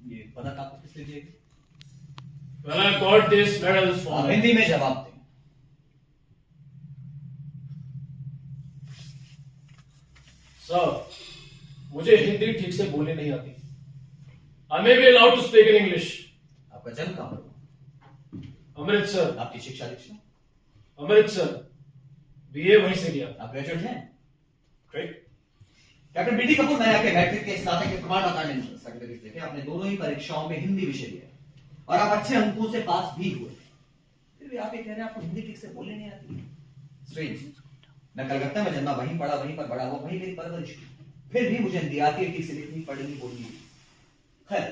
ये पदक आपको किसने दिया? Well, I got this medals for आप हिंदी में जवाब दें। सर, मुझे हिंदी ठीक से बोलनी नहीं आती। I may be allowed to speak in English. आपका जन्म कहाँ पर हुआ? अमृतसर। आपकी शिक्षा दीक्षा? अमृतसर। बीए वहीं से किया। आप ग्रेजुएट हैं? ग्रेट। कैप्टन बीडी कपूर, मैंने आपके मैट्रिक के स्नातक के प्रमाण पत्र सर्टिफिकेट देखे। आपने दोनों ही परीक्षाओं में हिंदी विषय लिया और आप अच्छे अंकों से पास भी हुए, फिर भी आप ये कह रहे हैं आपको हिंदी ठीक से बोलने नहीं आती। स्ट्रेंज। मैं कलकत्ता में जन्मा, वहीं पढ़ा, वहीं पर बड़ा हुआ, वहीं मेरी परवरिश हुई, फिर भी मुझे हिंदी आती है ठीक से लिखनी, पढ़नी, बोलनी। खैर,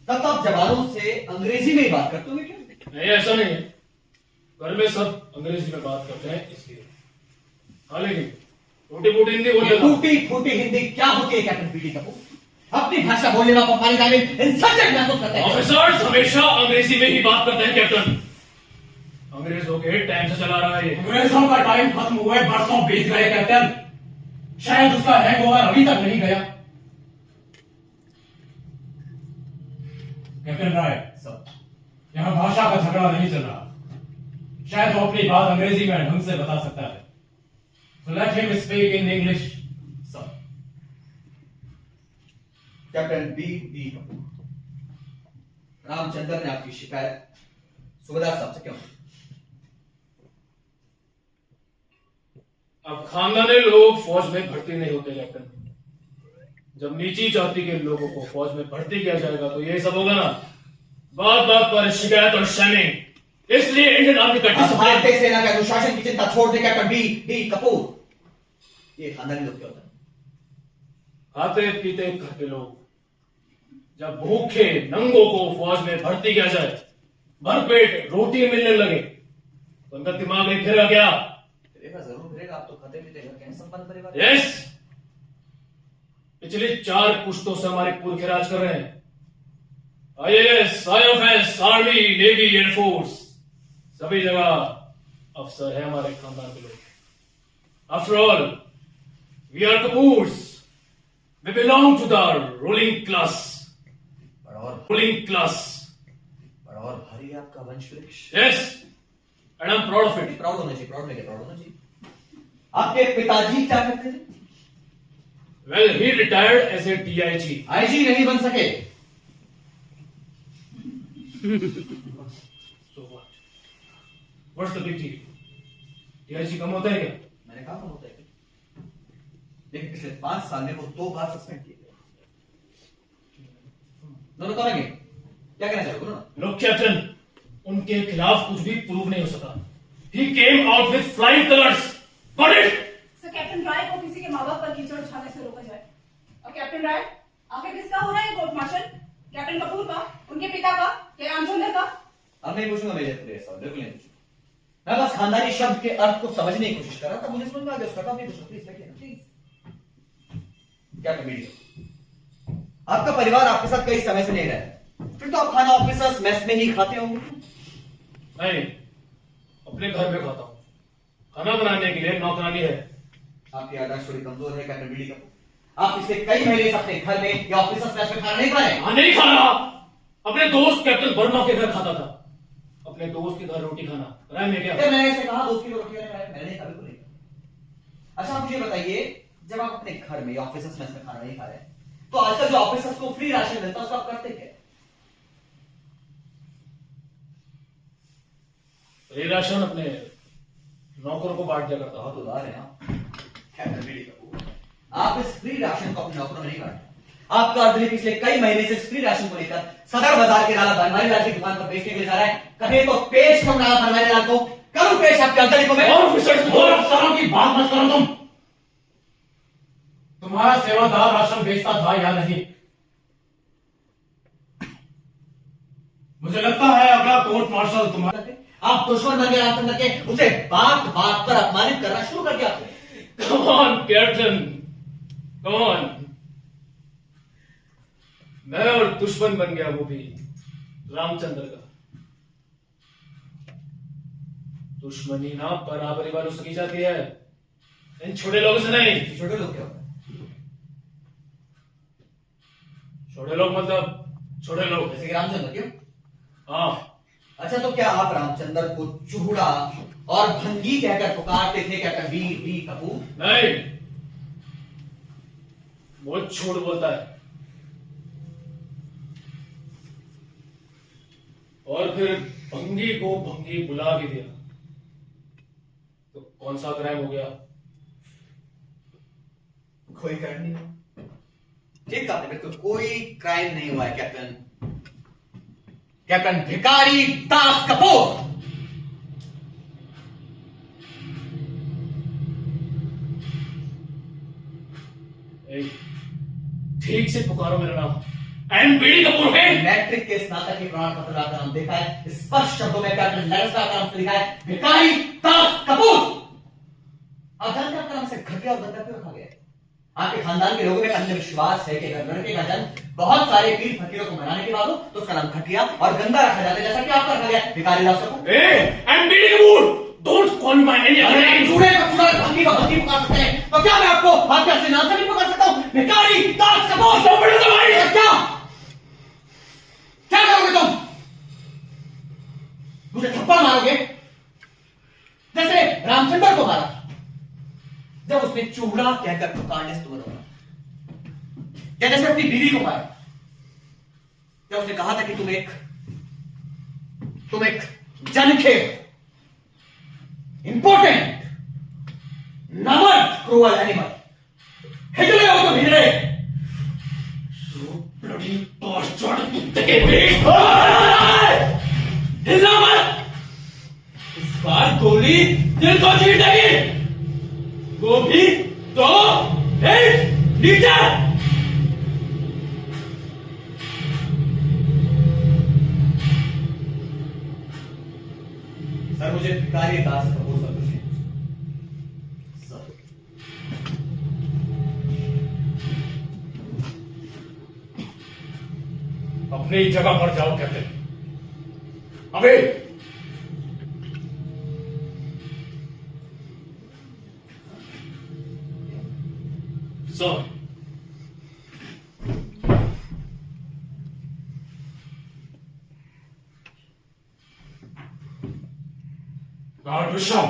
तब आप जवानों से अंग्रेजी में ही बात करते होंगे क्या? नहीं, ऐसा नहीं है। घर में सब अंग्रेजी में बात करते हैं इसलिए। हाँ, लेकिन टूटी फूटी हिंदी बोल लेता हूं। टूटी फूटी हिंदी क्या होती है कैप्टन बीडी कपूर? अपनी भाषा बोलने में अपमानित इंसल्टेड महसूस करते हैं। ऑफिसर्स हमेशा अंग्रेजी में ही बात करते हैं कैप्टन। अंग्रेजों के टाइम से चला रहा है ये। अंग्रेजों का टाइम खत्म हुआ है, बरसों बीत गए कैप्टन। शायद उसका हैंगओवर अभी तक नहीं गया। कैप्टन राय, यहाँ भाषा का झगड़ा नहीं चल रहा। शायद वो अपनी बात अंग्रेजी में ढंग से बता सकता है। So let him speak in English. Captain B Kapoor, Ramchandra ने आपकी शिकायत सुबेदार साहब से क्यों? अब खानदानी लोग फौज में भर्ती नहीं होते कैप्टन। जब नीची जाति के लोगों को फौज में भर्ती किया जाएगा तो यही सब होगा ना, बात बात पर शिकायत और शैमिंग। इसलिए इंडियन आर्मी का भारतीय सेना के अनुशासन की चिंता छोड़ दे कैप्टन बी कपूर। ये खानदानी लोग क्या होता है? खाते पीते घर के लोग। जब भूखे नंगों को फौज में भर्ती किया जाए, भरपेट रोटी मिलने लगे, तो उनका दिमाग नहीं फिरेगा क्या? फिरेगा, जरूर फिरेगा। आप तो खाते पीते घर के संपन्न परिवार। यस, पिछले 4 पुश्तों से हमारे पुरखे राज कर रहे हैं। IAS, IFS, army, navy, air force, सभी जगह अफसर है हमारे खानदान के लोग। After all, we are Kapoors. We belong to the ruling class. Ruling class. बड़ा और भारी है आपका वंश वृक्ष। Yes, and I am proud of it. Proud होना चाहिए। प्राउड में क्या प्राउड होना चाहिए? आपके पिताजी क्या करते थे? Well, he retired as a DIG। IG नहीं बन सके। So what? What's the big deal? DIG कम होता है क्या? मैंने कहा कम होता है, लेकिन पिछले 5 साल में वो 2 बार सस्पेंड किए गए। दोनों करेंगे क्या कहना चाहोगे? लोग कैप्टन, उनके खिलाफ कुछ भी प्रूव नहीं हो सका। He came out with flying colors. Got it? Sir, captain Rai को किसी के माँ बाप पर कीचड़ उछालने से रोका जाए। और कैप्टन राय, आखिर किसका हो रहा है कोर्ट मार्शल? कैप्टन कपूर का, उनके पिता का, या रामचंद्र का? अब नहीं पूछूंगा मेजर प्लेयर साहब, बिल्कुल नहीं पूछूंगा। मैं बस खानदानी शब्द के अर्थ को समझने की कोशिश कर रहा था। मुझे समझ में आ गया उसका। आप नहीं पूछो प्लीज। क्या कमेडी? आपका परिवार आपके साथ कई समय से नहीं रहा है, फिर तो आप खाना ऑफिसर्स मेस में ही खाते होंगे। नहीं, अपने घर में खाता हूँ। खाना बनाने के लिए नौकरानी है। आपकी याददाश्त थोड़ी कमजोर है कैप्टन बीडी कपूर। आप पिछले कई महीने से अपने घर में या ऑफिसर्स मेस में खाना नहीं खा रहे। नहीं खा रहा। अपने दोस्त कैप्टन वर्मा के घर खाता था। अपने दोस्त के घर रोटी खाना राय में क्या? मैंने ऐसे कहा दोस्त की रोटी मैंने कहा, बिल्कुल नहीं। अच्छा, आप मुझे बताइए, जब आप अपने घर में या ऑफिसर्स मेस में खाना नहीं खा रहे, तो आजकल जो ऑफिसर्स को फ्री राशन मिलता है उसको आप करते क्या? फ्री राशन अपने नौकरों को बांट दिया करता। बहुत उदार है आप कैप्टन बीडी कपूर। आप इस फ्री राशन को अपने नौकरों में नहीं बांटते। आपका आदमी पिछले कई महीने से फ्री राशन को लेकर सदर बाजार के नाला बनवारी लाल की दुकान पर बेचने के लिए जा रहा है। कभी तो पेश करो नाला बनवारी लाल को, करूं पेश आपके अंतरिकों में। और अफसरों की बात मत करो तुम। तुम्हारा सेवादार राशन बेचता था या नहीं? मुझे लगता है अगला कोर्ट मार्शल तुम्हारा। आप दुश्मन बन गए रामचंद्र के, उसे बात बात पर अपमानित करना शुरू कर दिया आपने। Come on, captain, come on। मैं और दुश्मन बन गया, वो भी रामचंद्र का। दुश्मनी ना बराबरी वालों से की जाती है, इन छोटे लोगों से नहीं। छोटे लोग क्या होते हैं? छोटे लोग मतलब छोटे लोग। जैसे कि रामचंद्र, क्यों? हाँ, अच्छा, तो क्या आप रामचंद्र को चूड़ा और भंगी कहकर पुकारते थे कैप्टन बी कपूर? नहीं, वो झूठ बोलता है। और फिर भंगी को भंगी बुला भी दिया, तो कौन सा क्राइम हो गया? कोई क्राइम नहीं हुआ। ठीक आपने बिल्कुल, कोई क्राइम नहीं हुआ है कैप्टन भिखारी दास कपूर। ठीक से पुकारो मेरा नाम। एम बीडी कपूर है। मैट्रिक के स्नातक के प्रमाण पत्र का नाम देखा है, स्पष्ट शब्दों में कैप्टन लड़का का नाम लिखा है, भिखारी दास कपूर। आप जानते हैं आपका नाम से घटिया और गंदा क्यों रखा गया है? आपके खानदान के लोगों में अंधविश्वास है कि अगर लड़के का जन्म बहुत सारे पीर फकीरों को मनाने के बाद हो तो उसका नाम घटिया और गंदा रखा जाता है, जैसा कि आपका रखा गया Bhikhari Das Kapoor. M BD Kapoor, don't call me by any other name. चूड़े को चूड़ा, भंगी को भंगी पुकार सकते हैं, तो क्या मैं आपको आपके असली नाम से नहीं पुकार सकता हूं? भिखारी दास कपूर। तो बड़े तुम्हारी क्या क्या करोगे तुम? मुझे थप्पड़ मारोगे जैसे रामचंद्र को मारा जब उसने चूड़ा कहकर पुकारने से तुम्हें रोका, या जैसे अपनी बीवी को मारा जब उसने कहा था कि तुम एक जनखे इंपॉर्टेंट नमक क्रूअल एनिमल हिजड़े हो तुम हिजड़े। ब्लडी बास्टर्ड कुत्ते के पेट। हिलना मत, इस बार गोली दिल को छीटेगी। वो भी तो एक नीचे। सर, मुझे भिखारी दास कपूर सब कुछ नहीं सर। अपनी जगह पर जाओ कैप्टन। अबे सर, गार्ड विश्राम।